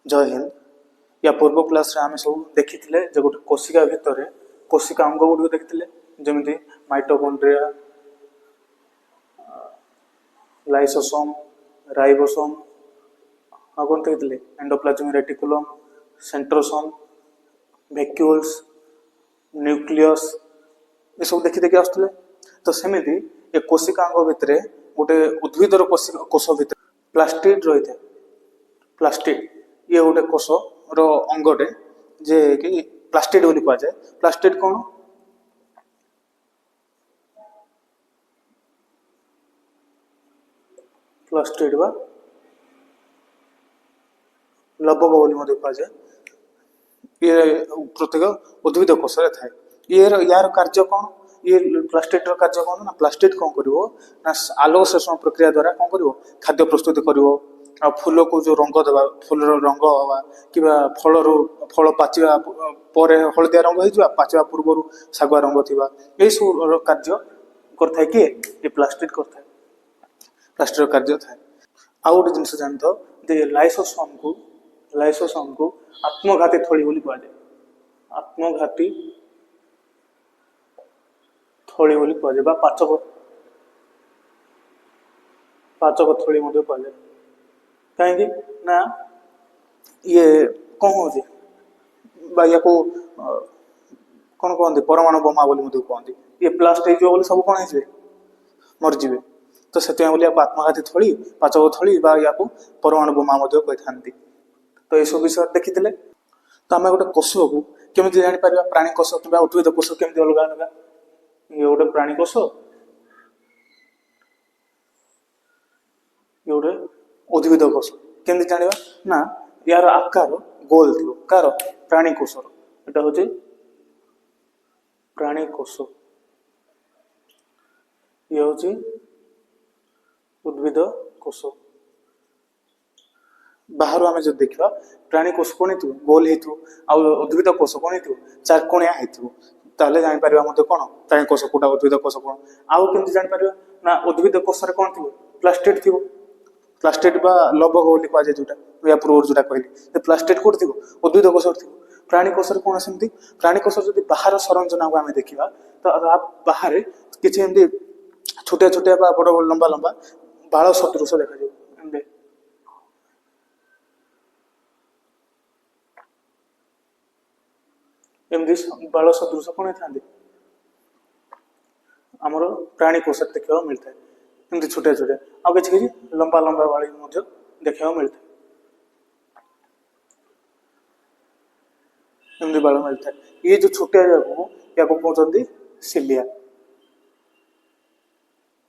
जय हिंद। या पूर्व क्लास रे आमे सब देखी जे गोटे कोशिका भितर कोशिका अंग गुड़ देखी जमी माइटोकॉन्ड्रिया, लाइसोसोम, राइबोसोम, कौन देखी endoplasmic reticulum, centrosome, vacuoles, nucleus ये सब देखी देखी आसुले। तो सेमिति ये कोशिका अंग भितर गोटे उद्भिदर कोष भितर प्लास्टिड रही है। प्लास्टिड ये गोटे कोष रो अंगटे जे कि प्लास्टिड बोली कह जाए। प्लास्टिड कौन? प्लास्टिड बा लबक बोली मध्य कह जाए। ये प्रत्येक उद्भिद कोष रे थाए। यार कार्य कौन? ये प्लास्टिड कार्य कौन ना प्लास्टिड कौन करिवो ना आलोक संश्लेषण प्रक्रिया द्वारा कौन करिवो खाद्य प्रस्तुत करिवो। आ फूल को जो रंग देवा फूलर रंग हवा कि फल पाचिवा पर हलदिया रंग हो पाचिवा पूर्व शागुआ रंग थिबा यही सब कार्य करता है। किए ये प्लास्टिड करता है। प्लास्टिड कार्य थाए। आ गोटे जिन जान तो लाइसोसोम को आत्मघाती थली बोली कह जाए। आत्मघाती थली बोली कह जाए पाचक थली कह जाए। कहीं ना ये कौन हो कौन कहते परमाणु बोमा बोली कहते। ये प्लास्ट हो सब कौन हो मरजी। तो से आत्मघाती थली पाचक थली या परमाणु बोमा कही। तो यह विषय देखी। तो आम गोटे कोष को केमी जापर प्राणी कोष कि उद्भिद कोष केमी अलग अलग। ये गोटे प्राणी कोष, ये गोटे उद्भिद कोष। केमती जाना ना यार आकार गोल थी कार प्राणी कोष एटा हूँ प्राणी कोष, ये हूँ उद्भिद कोष। बाहर आम जो देखा प्राणी कोष कौन हो गोल हो उद्भिद कोष कौन हो चारकोणिया होते जापर कौन प्राणी कोष कौटा उद्भिद कोष कौन। आउ केमती जापर ना उद्भिद कोष कौन थी प्लास्टिड थी। प्लास्टिड बा लबक बोली कह जाए जोटा या पूर्व जोटा कहली प्लास्टिड कौट थी उद्भिद कोष थी। प्राणी कोष कौन सेमती प्राणी कोष जो बाहर संरचना को आम देखा तो बाहर किसी छोटिया छोटिया बड़ बड़ लंबा लंबा बाल सदृश देखा जाए। एमती बाल सदृश कौन था आमर प्राणी कोष देखा मिलता है। एमती छोटे छोटे आ कि लंबा लंबा बाड़ी देखा मिलता है। एमती बाल मिलता है। ये जो छोटिया या कहते सिलिया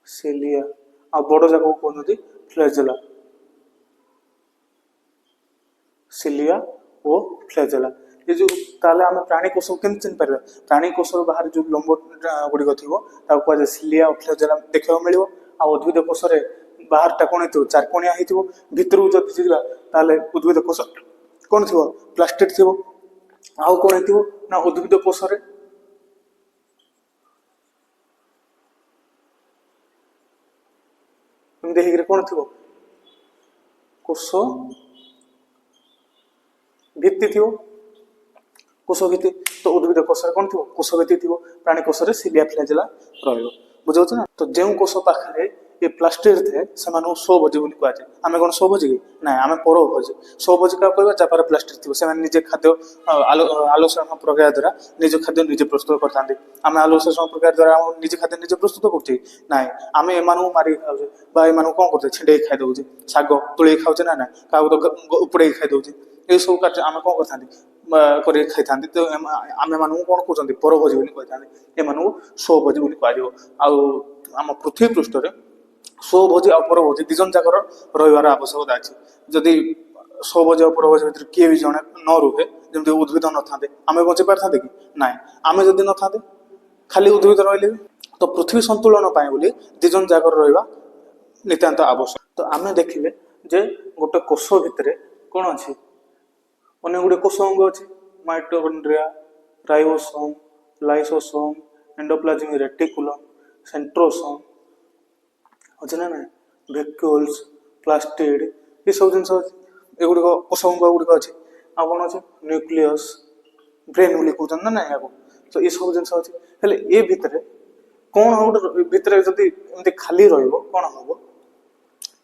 सिलिया आ बड़ जाक कहते फ्लैजेला सिलिया और फ्लैजेला। ये जो ताले आम प्राणी कोष के चिन्ह पार प्राणी कोष बाहर जो लंब गुड़िक थी सिलिया और फ्लैजेला देखा मिले। आ उद्भिद कोष बाहर टा कौन हो चारकोणिया हो भितर जब जाता उद्भिद कोष कौन थी प्लास्टिड थी। आउ कौन हो ना उद्भिद कोष कौन थी कोष भित्ति थी कोष भित्ति। तो उद्भिद कोष कौन थी कोष भित्ति थी। प्राणी कोष सिलिया फ्लैजेला रुझे ना। तो जो कोष पाखे ये प्लास्टिड थे से स्वभोजी बोली कह जाए। आम कौन स्वभोजी कि ना आम परभोजी। स्वभोजी क्या कहवा जहाँ प्लास्टिड थी से निजे खाद्य आलोक प्रक्रिया द्वारा निज खाद्य निजे प्रस्तुत करते। आम आलोक प्रक्रिया द्वारा निज खाद्य निजे प्रस्तुत करुचे ना आम एम मारिक खाऊे कौन करते छिंडे खाई दौचे शाग तुले खाऊे ना ना क्या उपड़े खाई दौचे ये सब कार्य आम कौन कर खाई था। तो आम मान कौन कहते परभोजी बोली कही एम स्वभोजी बोली कह। आम पृथ्वी पृष्ठ स्वभोजी और परभोजी दिजन जाकर रही आवश्यकता अच्छी। जदि स्वभोजी और परभोजी भर किए भी जड़े न रुहे जमी उद्भिद न था आम बचे पारे कि ना आम जदि न था खाली उद्भिद रही तो पृथ्वी संतुलन बोली दिजन जाकर रहा नितांत आवश्यक। तो आम देखिले जे गोटे कोष भितर कौन अच्छी अनेक गुड़े कोष अंग अच्छी mitochondria, ribosome, lysosome, endoplasmic reticulum, centrosome अच्छे ना ना वैक्यूल्स, प्लास्टिड ये सब जिन एगुड़िक कोषअंग गुड़िक अच्छे आ कौन अच्छे न्यूक्लियस ब्रेन बोली कहते ना ना तो ये सब जिन अच्छे हेले ए भितर कौन गोटे भितर जब एमती खाली कौन हम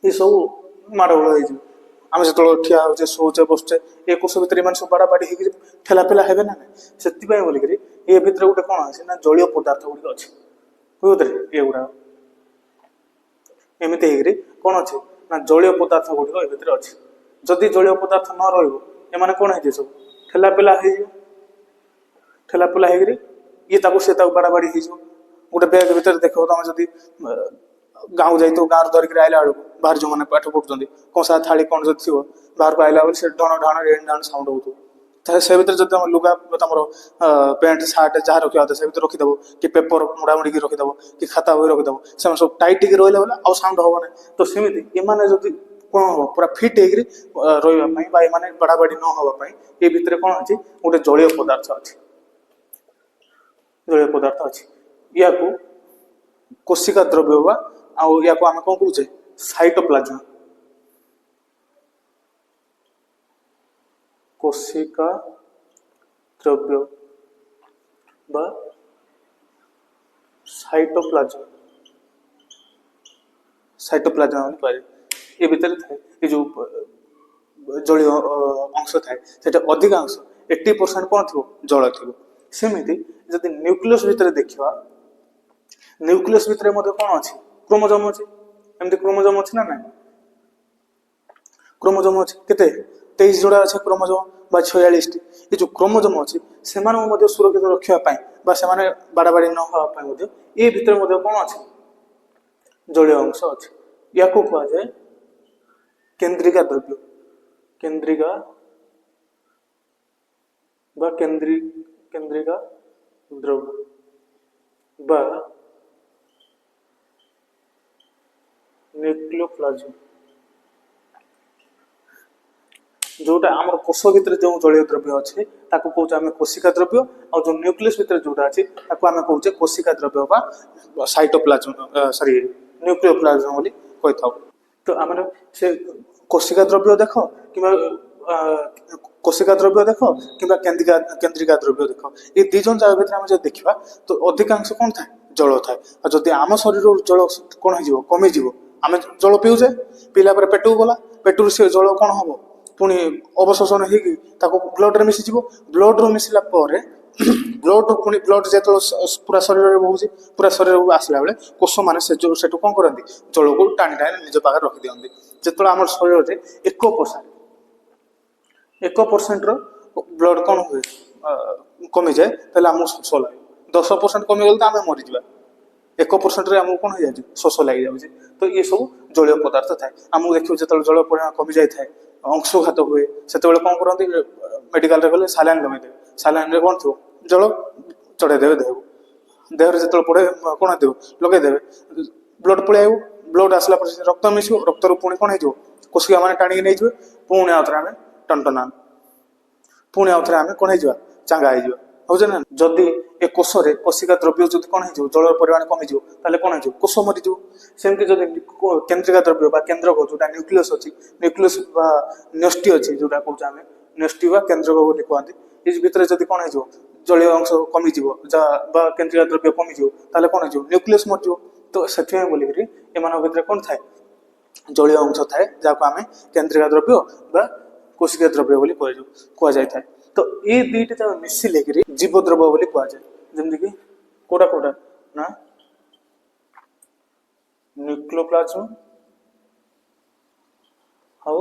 ये सब माड़गोल हो आम जो ठिया होचे शोचे बसचे ए कोष भितर इन सब बाड़ा बाड़ी हो ठेलापेला हे ना से बोलिक ये भितर गोटे कौन अच्छे ना जलीय पदार्थ गुड़िक अच्छे बुझे ये गुड़ा एमती हो कौन अच्छे ना जलीय पदार्थ गुड़िक ये भितर अच्छे जदि जलीय पदार्थ न रही कौन है सब ठेलापेला ठेलापेला हो ये से बाड़ा बाड़ी हो गोटे बैग भितर देख तुम जदि गाँव जाई तो गाँव धरिक आइला बेलू बाहर जो मैंने पाठ पढ़ुं कंसा थाली कौन जब थी बाहर को आइला बेले से ढण ढण एण ढाण साउंड हो से भर जब लुगा तुम पैंट सार्ट जहाँ रखा से भर रखीदेव कि पेपर मुड़ामुड़ी रखीदेव कि खाता बही रखीदेव से सब टाइट रहा बेले आउ साउंड हम ना तो सेमती एमाने जब कौन हम पूरा फिट होने बाड़ा बाड़ी न हाँपाई ये भितर कौन अच्छी गोटे जलीय पदार्थ अच्छे जलीय पदार्थ अच्छे या कोशिका द्रव्य बा या आम कौन कहे साइटोप्लाज्म कोशिका द्रव्य बा साइटोप्लाज्म साइटोप्लाज्म ये भितर थाए ये जो जलीय अंश थाए से अधिकांश 80% कौन थी जल थी सेमती जब न्यूक्लियस भितर देखा न्यूक्लियस भितर कौन अच्छी क्रोमोजोम अच्छे एमती क्रोमोजोम अच्छे ना ना क्रोमोजोम अच्छे केते 23 जोड़ा अच्छे क्रोमोजोम बा 46 ये जो क्रोमोजोम अच्छे से सुरक्षित रखापी से बाड़ा बाड़ी न हाँपाई ये भितर कौन अच्छे जलीय अंश अच्छे या कह जाए केंद्रिका द्रव्य केंद्रिका बा केंद्रिका द्रव्य बा न्यूक्लियोप्लाज्म जोटा आम कोष भितर जो जलीय द्रव्य अच्छे कौचे आम कोशिका द्रव्य और जो न्यूक्लियस भितर जोटा अच्छे आम कौचे कोशिका द्रव्य बा साइटोप्लाज्म सॉरी न्यूक्लियोप्लाज्म बोली कही था तो आम से कोशिका द्रव्य देख कि कोशिका द्रव्य देख कि केंद्रिका द्रव्य देख ये दी जन जगह भितर आम जब देखा तो अधिकांश कौन था जल थाए और जब आम शरीर जल कौन हो कमिज आम जल पीऊे पीला पेट को गला पेटू से जल कौन हम पुणी अवशोषण हो ब्लड रे मिसीज ब्लड रू मिसला ब्लड पुणी ब्लड जो पूरा शरीर बहुत पूरा शरीर आसला बेले कोष मैंने से कौन करती जल को टाणी टाणी निज पाखे रखी दिखती जो आम शरीर 1% ब्लड कौन हुए कमी जाए आमको शोष लगे 10% कमीगले तो आम मरीजा 1% आमको कौन हो जाए शोष लग जाए तो ये सब जलीय पदार्थ थाए आमको देखिए जो जल परिमाण कमी जाए अंशुघात हुए से कौन करती मेडिकल गले सालाइन लगेदेवे सालाइन कौन थो जल चढ़ेदेवे देह जो पड़े कौन देव लगेदेवे ब्लड पलि ब्लड आसला रक्त मिस रक्त पुणी कौन हो कोशिका मैंने टाणी नहीं पुणी आउ थे आम टनटना पुणी आउ थे आम कौन हो चांगा हो बुझे ना जदि ए कोषे कोशिका द्रव्य जो कौन हो जल परिमाण कमिज कौन हो कोष मरीज सेमती जब केंद्रिका द्रव्य बा केंद्रक जोटा न्यूक्लियस अच्छी न्यूक्लियस न्यष्टि अच्छी जोटा कौन आम न्यष्टि बा केंद्रक बोली कहते ये भितर जब कौन हो जलीय अंश कमिज केंद्रिका द्रव्य कमिज कौन हो न्यूक्लियस मरज तो से बोलिक एम भितर कौन थाए जलीय अंश थाए जहाँ आम केंद्रिका द्रव्य बा कोशिका द्रव्य बोली कह जाए तो ये दुईटा जब मिसिले जीव द्रव्य बोली कह जाए जमती कि कोटा कोटा ना न्यूक्लियोप्लाज्म और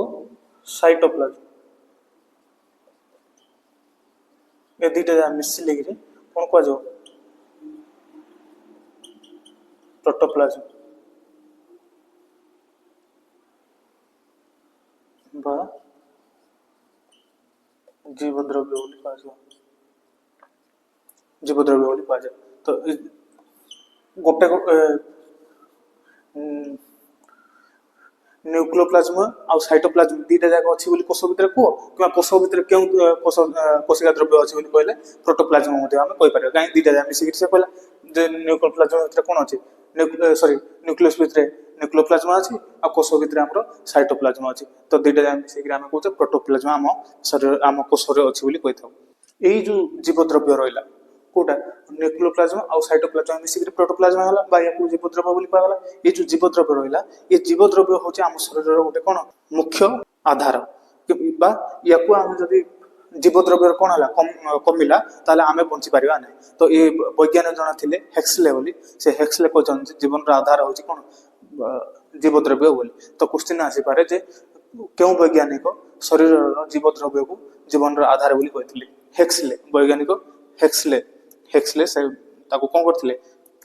साइटोप्लाज्म ये दुईटा जब मिसिले कौन कह जाओ प्रोटोप्लाज्म बा जीव द्रव्य बोली कह जाए जीव द्रव्य बोली कह जाए तो गोटे न्यूक्लियोप्लाज्म आ साइटोप्लाज्म दुईटा जाक अच्छी बोली कोष भितर कह कि कोष भितर क्यों कोशिका द्रव्य अच्छी बोली कहले प्रोटोप्लाज्म आम कहीपर कहीं दुईटा जाक मिसिक से कहला न्यूक्लियोप्लाज्म भितर कौन अच्छे सॉरी न्यूक्लियस भितर न्यूक्लियोप्लाज्मा अछि आ कोष भितर हमर साइटोप्लाज्मा अछि तो दुईटा जाक मिसेकि आमे कहूचे प्रोटोप्लाज्मा आम शरीर आम कोष रे अछि बोली कहथाउ एई जो जीवद्रव्य रहिला कोटा न्यूक्लियोप्लाज्मा आ साइटोप्लाज्मा मिसेकि प्रोटोप्लाज्मा हला बा याकू जीवद्रव्य बोली कहला ये जो जीवद्रव्य रहिला ये जीवद्रव्य होचे आम शरीर रो गोटे कोन मुख्य आधार बा याकू हम जदी जीवद्रव्य कोन हला कमिला ताले आमे बंची परिबा नै तो ये वैज्ञानिक जण थिले हेक्सले बोली से हेक्सले को जन जीवन रा आधार होची कोन जीवद्रव्य बोली तो क्वेश्चन आसी पारे जे क्यों वैज्ञानिक शरीर रो जीवद्रव्य को जीवन रा आधार बोली कहथिले हेक्सले वैज्ञानिक हेक्सले से ताको कोन करथिले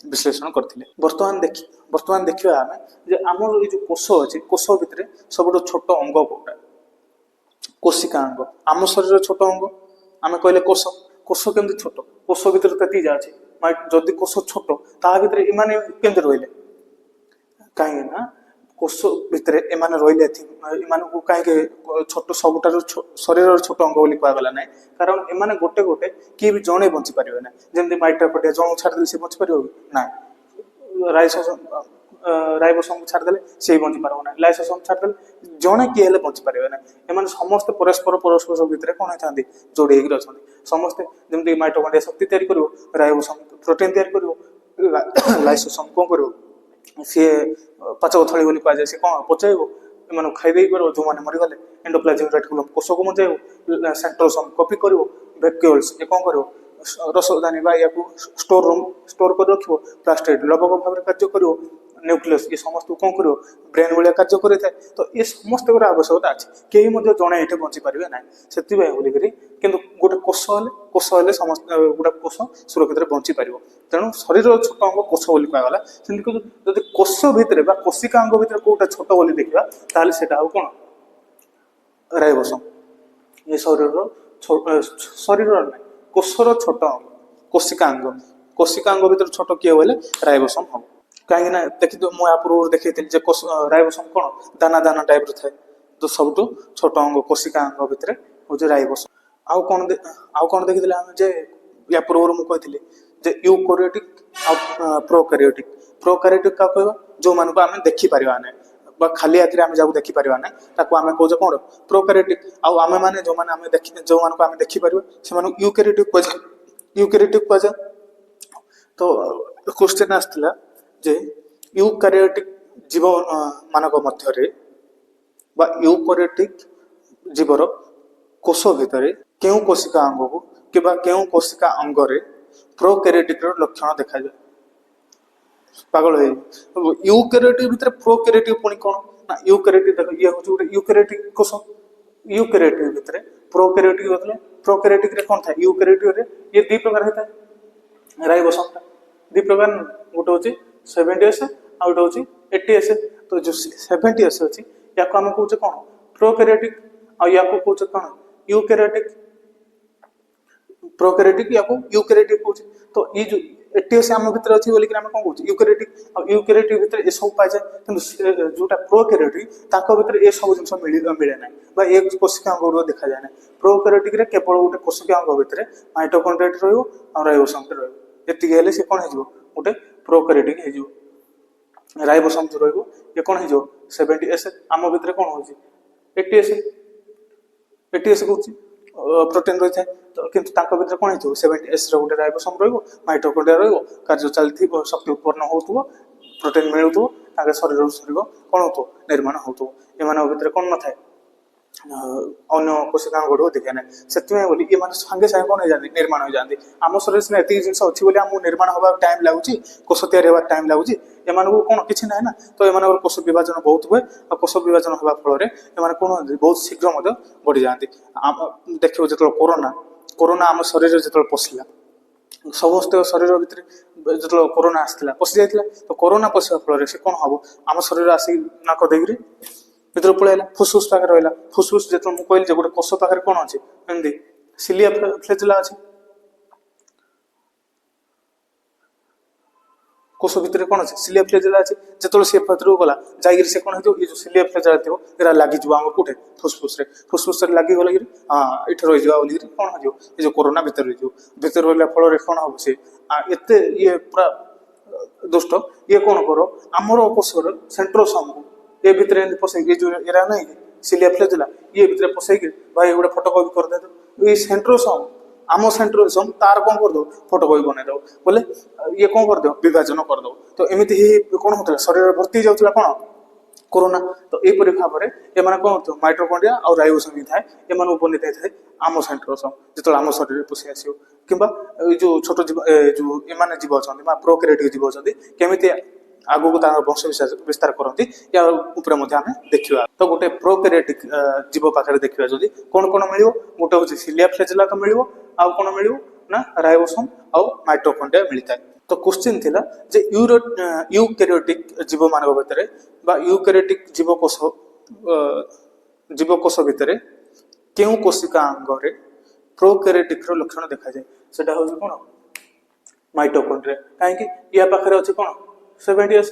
विश्लेषण करथिले वर्तमान देखिबा आमे जे हमर ए जो कोष अछि कोष भितरे सबटो छोट अंग कोटा कोशिका अंग आम शरीर छोट अंग आम कहले कोष कोष केमती छोट कोष भितर तती जा अछि जदि कोष छोट ता भितर इमाने केमती रहिले काहे ना कोष भितर एमाने रहिले इमान को काहे छोट सबटार शरीर छोट अंग बोली कहला गला नै कारण एमाने गोटे गोटे की भी जणे बंची परिबे ना जेमति माइटोकॉन्ड्रिया जण छाड़ देले से बंची परिबो ना राइबोसोम छाड़ देले से बंची पारबो ना लाइसोसोम छाड़ देले जणे की हेले बंची परिबे ना एमाने समस्त परस्पर भितर कोन चाहंदी जोड़ी हेक रछंदी समस्त जेमति माइटोकॉन्ड्रिया शक्ति तयारी करिवो राइबोसोम प्रोटीन तयारी करिवो लाइसोसोम कोन करिवो सी पचक थली बोली कह जाए से कौन पचाइब एम खाई पार जो मैंने मरीगले एंडोप्लाज्मिक रेटिकुलम कोष को बचाइब सेंट्रोसोम कॉपी कर वैक्यूल्स ये कौन कर रसदानी या स्टोर कर रख प्लास्टिड लवक भाव कार्य कर न्यूक्लियस ये समस्त कौन कर ब्रेन भाया कार्य करें तो ये समस्त आवश्यकता अच्छे कहीं जड़े ये बंची पारे ना से बोलिकी कितु गोटे कोष हेल्ले समस्त गोटे कोष सुरक्षित बंची पार तेणु शरीर छोट अंग कोष बोली कहगला जब कोष भितर कोशिका अंग भितर कौटा छोट बोली देखा ताल से कौन राइबोसोम ये शरीर ना कोषर छोट अंग कोशिका अंग भितर छोट किए बोले राइबोसोम हम कहीं देखी मुझे पूर्व देखी राइबोसोम कौन दाना दाना टाइप थाए तो सब छोट अंग कोशिका अंग भितर हूँ राइबोसोम आउ कौन देखी जे या पूर्व मुझे जे यूकैरियोटिक प्रोकैरियोटिक क्या कहवा जो मान को आम देखिपर ना खाली आखिर आम जहाँ देखिपर ना आम कौचे कौन प्रोकैरियोटिक आम मैंने जो मैंने जो मान को आम देखिपर से यूकैरियोटिक कहुए तो क्वेश्चन आसला जे यूकैरियोटिक जीव मानक मध्य यूकैरियोटिक जीवर कोष भितर केउ कोशिका अंग को कि केउ कोशिका अंगरे प्रोकैरियोटिक लक्षण देखा जाए पागल हो यूकैरियोटिक भितर प्रोकैरियोटिक पुणी कौन ना यूकैरियोटिक देख ये हूँ गोटे यूकैरियोटिक कोष यूकैरियोटिक भितर प्रोकैरियोटिक होते प्रोकैरियोटिक रे कौन था यूकैरियोटिक रे ये दी प्रकार होता है राइबोसोम दी प्रकार गोटे हूँ 70S आ गोटे हूँ 80S तो जो 70S अच्छी या आम कहे कौन प्रोकैरियोटिक या कहे कौन यूकैरियोटिक प्रोकैरियोटिक या यूकैरियोटिक कहे तो ये जो 80S आम भीतर अच्छी बोलिक आम कौन कहे यूकैरियोटिक भितर ये सब पाए जाए कि जोटा प्रोकैरियोटिक भितर ये सब जिन मिले ना एक कोशिका अंग देखा जाए ना प्रोकैरियोटिक केवल गोटे कोशिका अंग भितर माइटोकॉन्ड्रिया राइबोसोम एति हेल्ले सी कौन हो गोटे प्रोकैरियोटिक हो राइबोसोम जो ये कौन हो 70S आम भितर कौन हो 80S कौन प्रोटीन रही है तो किंतु भितर कौन हो 70S गोटे राइबोसोम माइटोकॉन्ड्रिया कार्य चलती शक्ति उत्पन्न हो प्रोटीन मिलू शरीर शरीर कौन हो निर्माण हो एम भर कौन न था अन्य कोशिका अंग देखे ना से बोली ये सागे सागे कौन हो जाती निर्माण हो जाती आम शरीर सीना एत जिन अच्छी बोली आम निर्माण होगा टाइम लगुच कोष तैयारी होगा टाइम लगुच एम कौन किसी ना ना तो एम कोष विभाजन बहुत हुए और कोष विभाजन होगा फल कौन बहुत शीघ्र बढ़ी जाती देखो जो कोरोना आम शरीर जो पशिला समस्त शरीर भितर जो कोरोना आसाला पशि जाता तो कोरोना पशिया फल से कौन हम आम शरीर आसिक नाक देकर भीतर पलैला फुसफुस पाखे रहा फुसफुस जो मुझे कहली गोटे कोष पाखे कौन अच्छे एमती सिलिया फ्लेजुला अच्छे कोष भितर कौन अच्छे सिलिया फ्लेजुला अच्छे जो सी भर गला जाकर से कौन हो जो सिलिया फ्लेजुला थो ये लगे आम कौटे फुसफुस लगिगला कि हाँ ये रही बोलिक कौन हो ये जो कोरोना भीतर रही भीतर रहा फल कौन हम सी एत ये पूरा दुष्ट ये कौन करो आमर कोषर सेंट्रोसोम ये भितर पसई जो एरा नहीं सिलिया फ्लैजेला ये भितर पसई भाई गोटे फोटोकॉपी कर दे ये सेंट्रोसोम आम सेंट्रोसोम तार कौन कर दो फोटोकॉपी बनई दो बोले ये कौन कर दो विभाजन कर दो तो एमती ही कौन होता शरीर भर्ती जाऊला कौन कोरोना तो यहपरी भाव में एम कौन कर माइट्रोकॉन्ड्रिया और राइबोसोम थाए एम बनी जाए आम सेंट्रोसोम जो आम शरीर पशि आस कि जो छोट जीव जो एम जीव अच्छा प्रोक्रिएटिव जीव अच्छा केमी आगू को वंश विस्तार करती या आम देखा तो गोटे प्रोक्रिएटिक जीव पाखे देखा जदि कौन कौन मिल गोटे हूँ सिलिया फ्लैजेला मिल आउ कौन मिल ना राइबोसोम आउ माइट्रोकॉन्ड्रिया मिलता है तो क्वेश्चन थिला जे यूकैरियोटिक जीव मानव भितर बा यूकैरियोटिक जीवकोश भितर केउ कोशिका अंग रे प्रोकैरियोटिक रो लक्षण देखा जाए सेटा हो कोन माइटोकॉन्ड्रिया काहे या पाखरे अछि कोन 70 एस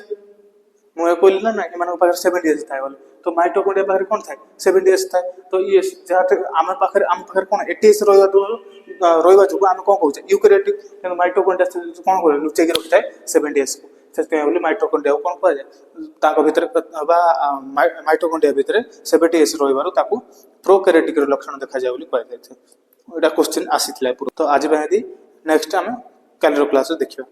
मुए कहली ना एमान पाखरे 70 एस थाय बोले तो माइटोकॉन्ड्रिया पाखरे कोन थाय 70 एस थाय तो ये जहां आम पाखरे कोन 80 एस रहिबा जो आम कोन कहू यूकैरियोटिक किंतु माइटोकॉन्ड्रिया कोन करे लुचेकी रखि थाय 70 एस को से बोले माइटोकॉन्ड्रिया कोन कह जाय ताको भीतर बा माइटोकॉन्ड्रिया भीतर 70 एस रहिबारो ताको प्रोकैरियोटिक रो लक्षण देखा जाय बोली कहै छै एटा क्वेश्चन आसीतला तो आज नेक्स्ट आम कालीर क्लास देखियो।